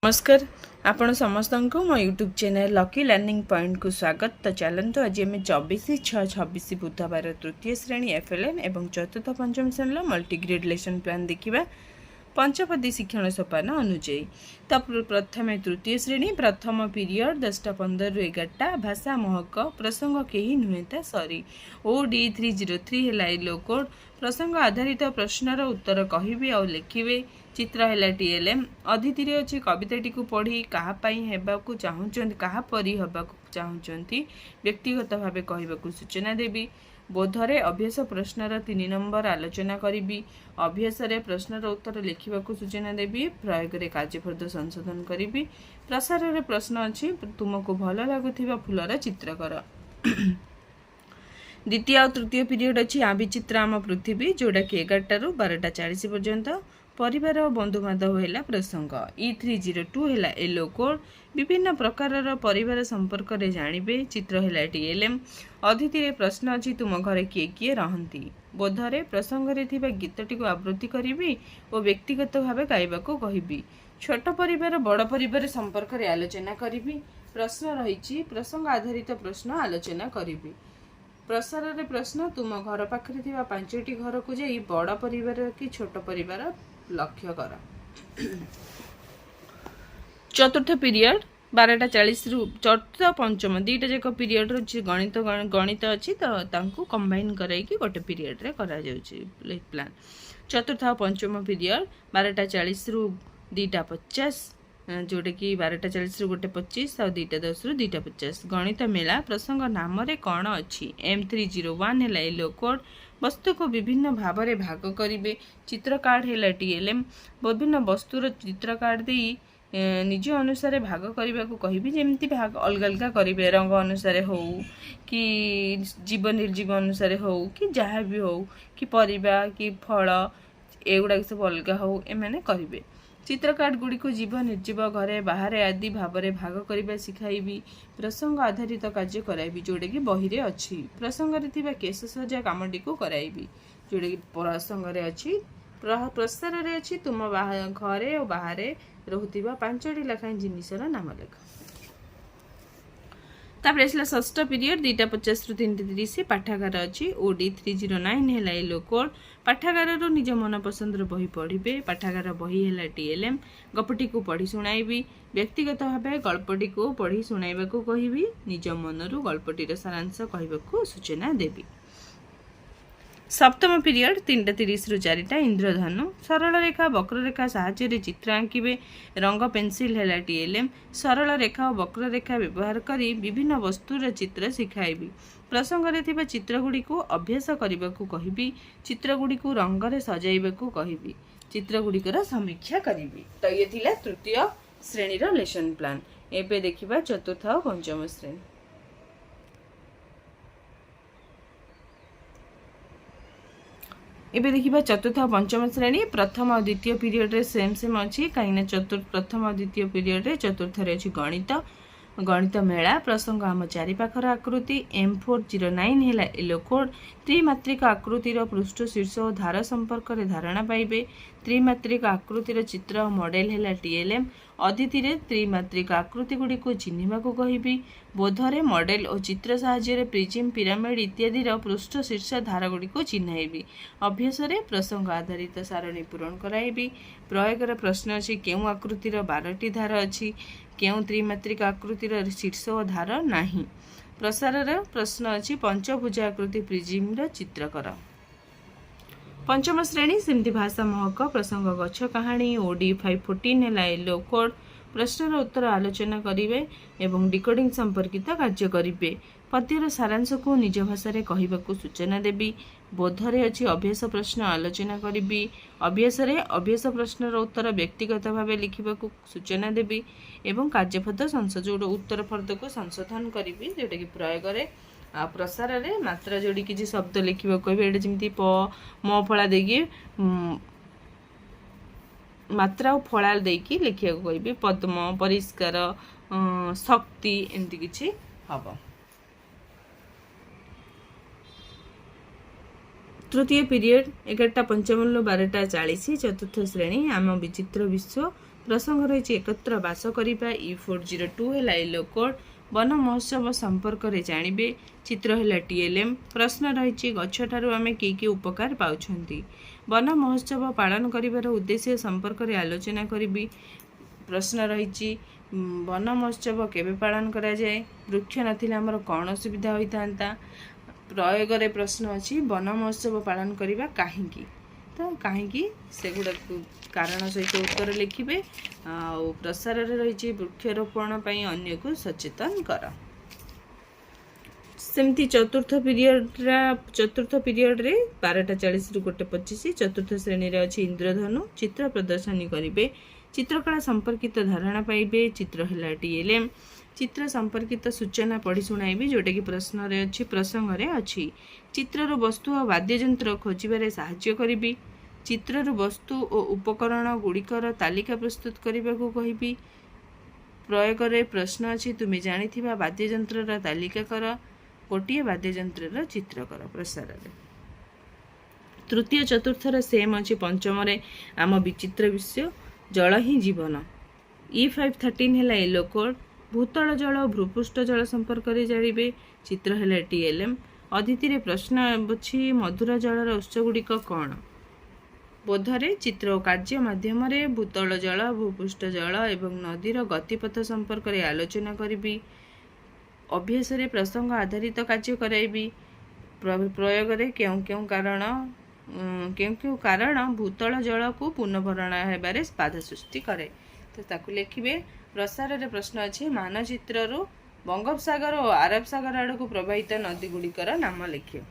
नमस्कार आपण समस्त को मो YouTube channel lucky learning point को स्वागत। तो चलते आज आम 24/6/26 बुधवार तृतीय श्रेणी एफएलएन एवं चतुर्थ पंचम श्रेणी मल्टीग्रेड लेसन प्लान देखा पंचपदी शिक्षण सोपान अनुजाई। तो प्रथम तृतीय श्रेणी प्रथम पीरियड 10:15 ରୁ 11टा भाषा महक प्रसंग कहीं नुहे ता सरी OD303 है लो कोड प्रसंग आधारित प्रश्नर उत्तर कहिबे और लिखिबे। चित्र है TLM अतिथि अच्छी कविताटी को पढ़ी कहापाई हेबाकू चाहूचंती कहा परी हेबाकू चाहूचंती व्यक्तिगत भाव कहबाकू सूचना देवी। बोधरे अभ्यास प्रश्नर 3 नंबर आलोचना करी। अभ्यास प्रश्नर उत्तर लिखा सूचना देवी। प्रयोग में कार्यफर्द संशोधन करी। प्रसार रे प्रश्न अच्छी तुमको भल लगुवा फूलर चित्र कर। द्वितीय और तृतीय पीरियड अच्छी आ विचित्र आम पृथ्वी जोड़ा कि 11टा ରୁ 12:40 पर्यंत। परिवार और बंधु बांधव है प्रसंग। E302 है येलो कोड विभिन्न प्रकार परिवार संपर्क में जानवे। चित्र है TLM अतिथि प्रश्न अच्छी तुम घर किए किए रहती। बोधरे प्रसंग रे गीतटी को आवृत्ति करी और व्यक्तिगत भाव गायबा कहबी। छोट परिवार बड़ परिवार संपर्क में आलोचना करी। प्रश्न रही प्रसंग आधारित प्रश्न आलोचना करी। प्रसार रे प्रश्न तुम घर पाखरे 5टी घर को जाई बड़ परिवार कि छोट परिवार लक्ष्य कर। चतुर्थ पीरियड 12:40 ରୁ चतुर्थ पंचम दुईटा जाक पीरियड गणित अच्छी तो कंबाइन कराई गोटे पीरियड रे करा जाउची प्लान। चतुर्थ और पंचम पीरियड 12:40 ରୁ 2:50 जोटा कि 12:40 ରୁ 1:25 और 2:10 ରୁ 2:50। गणित मेला प्रसंग नाम रे कौन अच्छी M301 है येलो कोड वस्तु को विभिन्न भाव में भाग करेंगे। चित्र कार्ड है TLM विभिन्न वस्तुर चित्र कार्ड दे निज अनुसार भाग करने को कहबी। जमती भाग अलग अलग करेंगे रंग अनुसार हो कि जीव निर्जीव अनुसार हो कि जहाँ भी हो कि परिबा कि फल एगुड़ा सब अलग हो एमाने करेंगे। चित्र कार्ड गुड़ी को जीव निर्जीव घरे बाहर आदि भाव में भाग करने शिखाइबी। प्रसंग आधारित कार्य कराइबी जोड़ा कि बही रे अच्छी। प्रसंग रे केश सजा कामटी को कराइबी जोड़ा कि प्रसंग रे अच्छी। प्रसार रे अच्छी तुम घरे और बाहर रोहुतिबा 5टी लेखाएं जिनिसर नाम लेख। तापर आसला षष्ठ पीरियड 2:50 ରୁ 3:30 पाठागार अच्छी OD309 है येलो कोड। पाठागार निज मन पसंदर बही पढ़े। पाठागार बही है TLM गपटी को पढ़ी शुणाइबी। व्यक्तिगत भाव गल्पटी को पढ़ी शुणाइबा को कहबी। निज मनरू गल्पटीर सारांश कहबाकू सूचना देवी। सप्तम पीरियड 3:30 ରୁ 4ଟା इंद्रधनु सरल रेखा वक्ररेखा साहाय्य चित्र आंकिबे। रंग पेंसिल है TLM सरल रेखा और वक्ररेखा व्यवहार करी विभिन्न वस्तुर चित्र शिखाइबी। प्रसंग रे चित्रगुड़ी को अभ्यास करने को कहबी। चित्रगुड़ी को रंग रे सजाइबा को कहबी। चित्रगुड़िकर समीक्षा करी। तो ये थिला तृतीय श्रेणीर लेसन प्लान। एबे देखिबा चतुर्थ और पंचम श्रेणी। एबे देखिबा चतुर्थ और पंचम श्रेणी। प्रथम और द्वितीय पीरियड रे सेम अच्छी कहीं प्रथम और द्वितीय पीरियड रे चतुर्थ रे अच्छी गणित मेला। प्रसंग आम चारिपाखर आकृति M409 है येलो कोड। त्रिमात्रिक आकृतिर पृष्ठ शीर्ष और धार संपर्क में धारणा पाइबे। त्रिमात्रिक आकृतिर चित्र और मॉडल है TLM अतिथि त्रिमात्रिक आकृति गुड़ी को चिन्हवा को कहबी। बोधरे मॉडल और चित्र साहाय्य प्रिज्म पिरामिड इत्यादि पृष्ठ शीर्ष धार गुड़ी को चिन्हैबी। अभ्यास प्रसंग आधारित सारणी पूरण कराइबी। प्रयोग प्रश्न अच्छी केउ आकृतिर 12टी धार अच्छी केउ त्रिमात्रिक आकृतिर शीर्ष और धार नाही। प्रसार प्रश्न अच्छी पंचभुज आकृति प्रिज्म चित्र कर। पंचम श्रेणी सेमती भाषा महक प्रसंग गछ कहानी OD514 है येलो कोड। प्रश्नर उत्तर आलोचना करेंगे एवं डिकोडिंग संपर्कित कार्य करेंगे। पद्यर सारांश को निज भाषा रे कहबाकू सूचना देवी। बोधरे अच्छी अभ्यास प्रश्न आलोचना करी। अभ्यास प्रश्नर उत्तर व्यक्तिगत भाव लिखा सूचना देवी एवं कार्यफर्द संशोधन उत्तर फर्द को संशोधन करी जोटा कि प्रयोग में। प्रसार रे मात्रा जोड़ी किसी शब्द लिखा कहे जमी प म फला देकी मात्रा और फला देकी लिखा कहि पद्म परिष्कार शक्ति एमती किछि हम। तृतीय पीरियड 11:55 ରୁ 12:40 चतुर्थ श्रेणी आम विचित्र विश्व प्रसंग रही एकत्र बास करने E402 है येलो कोड वन महोत्सव संपर्क में जानवे चित्र है TLM प्रश्न रही गछठारू आम कि उपकार पाउछंती वन महोत्सव पालन कर उद्देश्य संपर्क में आलोचना करी प्रश्न रही वन महोत्सव केबे पालन करा जाए वृक्ष नथिले आमर कौन असुविधा होता प्रयोग रे प्रश्न अच्छी वन महोत्सव पालन करवा कहीं तो कहीं से गुड़ा कारण सहित उत्तर लिखिए आ प्रसार रही वृक्षरोपण अन्य को सचेतन कर सेमती चतुर्थ पीरियड रे 12:40 रु 1:25 चतुर्थ श्रेणी रे अछि इंद्रधनु चित्र प्रदर्शनी करिवे चित्रकला संपर्कित धारणा पाइबे चित्र है TLM चित्र संपर्कित सूचना पढ़ी शुणाइबे जोटा कि प्रश्न रे अछि प्रसंग रे अछि चित्रर वस्तु और वाद्ययंत्र खोजिबारे सहाय्य करिबी चित्रर वस्तु और उपकरण गुड़िकर तालिका प्रस्तुत करने को कहबी प्रयोग रे प्रश्न अच्छी तुम्हें जानिथिबा वाद्ययंत्र तालिका कर गोटे वाद्ययंत्र चित्र कर प्रसार रे तृतीय चतुर्थ सेम अच्छी पंचम रे आम विचित्र विषय जल ही जीवन E513 है येलो कोड भूतल जल भूपृष्ठ जल संपर्क में जानवे चित्र है TLM अदिति रे प्रश्न अच्छी मधुर जलर उत्सगुड़िक कौन बोधरे चित्र और कार्य माध्यम भूतल जल भूपृष्ठ जल एवं नदीर गतिपथ संपर्क में आलोचना करी अभ्यास रे प्रसंग आधारित कार्य कराइबी प्रयोग रे क्यों कारण भूतल जल को पुनर्भरण होबारे बाधा सृष्टि करे तो ताकू लिखिए प्रसार रे प्रश्न अच्छे मानचित्र बंगोपसागर और आरब सागर आड़ को प्रवाहित नदी गुड़िकर नाम लिखिए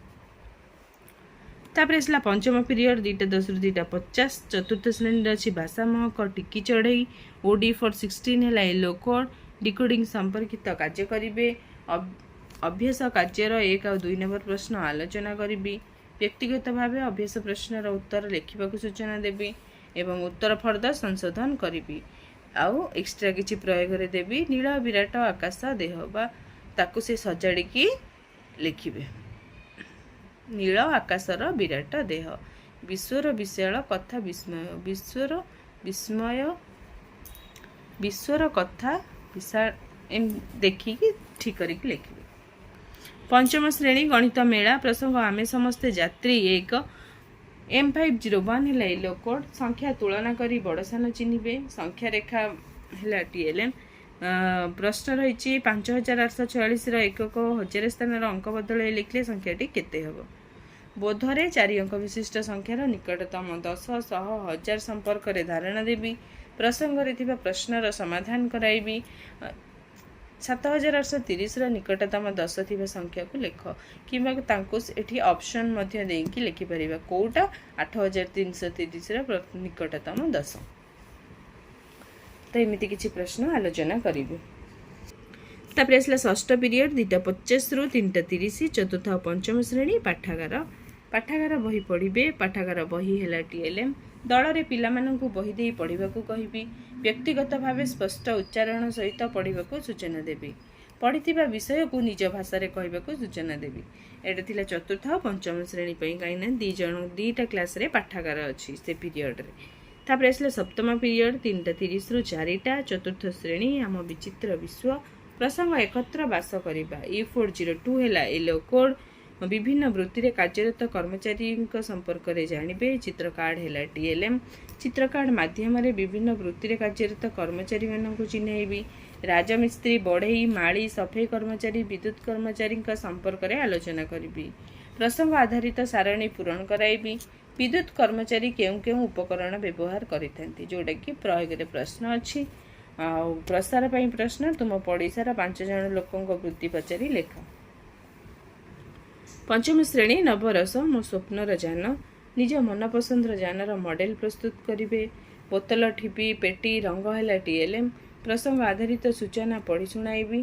तापर इसला पंचम पीरियड 2:10 रु 2:50 चतुर्थ श्रेणी अच्छी भाषा महक टिकी चढ़ई OD416 है येलो कोड डिकोडिंग संपर्कित कार्य करिवे अभ्यास कार्यर 1 और 2 नंबर प्रश्न आलोचना करी व्यक्तिगत भाव अभ्यास प्रश्नर उत्तर लिखा सूचना देवी एवं उत्तर फर्द संशोधन करी आउ एक्स्ट्रा किसी प्रयोग रे देवी नील विराट आकाश देह बा ताकू से सजाड़ी लिखिबे नील आकाशर विराट देह विश्वर विशाल कथा विश्वर कथा विशाल देखिकी ठीक करके लिखिबे पंचम श्रेणी गणित मेला प्रसंग आमे समस्ते यात्री 1 M501 है येलो कोड संख्या तुलना करी बड़ सान चिन्हिबे संख्या रेखा है TLM प्रश्न रही 5846 एकक 1000 स्थान अंक बदल लिखले संख्याटी केते हबो बोधरे 4 अंक विशिष्ट संख्यार निकटतम 10 100 1000 संपर्क रे धारणा देवी प्रसंग रे थिबा प्रश्नर समाधान कराइबी 7830 निकटतम 10 थी संख्या को लिख कि एठी ऑप्शन मध्य देकी लिखि परिबा कोटा 8330 निकटतम 10 तो एमिति किछि प्रश्न आलोचना करिबे तापर आसला षष्ठ पीरियड 2:50 रु 3:30 चतुर्थ और पंचम श्रेणी पाठागार बही पढ़िबे पाठागार बही है TLM दल रे पिला माननकु बही दे पढ़िबा को कहिबी व्यक्तिगत भाव स्पष्ट उच्चारण सहित पढ़िबा को सूचना देबी पढ़िथिबा विषय को निज भाषा रे कहबा को सूचना देबी एटा थिला चतुर्थ और पंचम श्रेणी पई काइना दीटा क्लास रे पाठागार अछि से पीरियड रे तापर आसला सप्तम पीरियड 3:30 रु 4टा चतुर्थ श्रेणी आम विचित्र विश्व प्रसंग एकत्र बास करिबा E402 है येलो कोड विभिन्न वृत्ति रे कार्यरत कर्मचारी संपर्क में जानवे चित्र कार्ड है TLM चित्र कार्ड माध्यम रे विभिन्न वृत्ति रे कार्यरत कर्मचारी मानक चिन्हैबी राजमिस्त्री बढ़ई माली सफाई कर्मचारी विद्युत कर्मचारी संपर्क में आलोचना करी प्रसंग आधारित सारणी पूरण कराइबी विद्युत कर्मचारी केउं उपकरण व्यवहार करिथांती जोटा कि प्रयोग रे प्रश्न अच्छी प्रसार पई प्रश्न तुम पड़ीसार 5 जन लोकों वृत्ति पचारि लेख पंचम श्रेणी नवरस मो स्वप्नर जान निज मनपसंदर जानर मॉडल प्रस्तुत करिवे बोतल ठिपी पेटी रंग है TLM प्रसंग आधारित सूचना पढ़ी शुणाइबी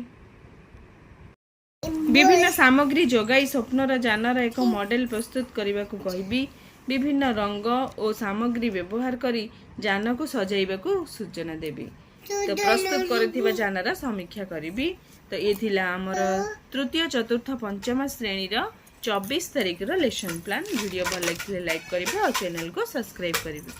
विभिन्न सामग्री जोगाई स्वप्नर जानर एक मॉडल प्रस्तुत करने को कहबी विभिन्न रंग और सामग्री व्यवहार करी जान को सजाइबा को सूचना देबी तो प्रस्तुत करथिबा जानर समीक्षा करिबी तो ये थिला हमर तृतीय चतुर्थ पंचम श्रेणी रो 24 तारिख रो लेसन प्लान वीडियो भल लगे लाइक करिबे और चैनल को सब्सक्राइब करिबे।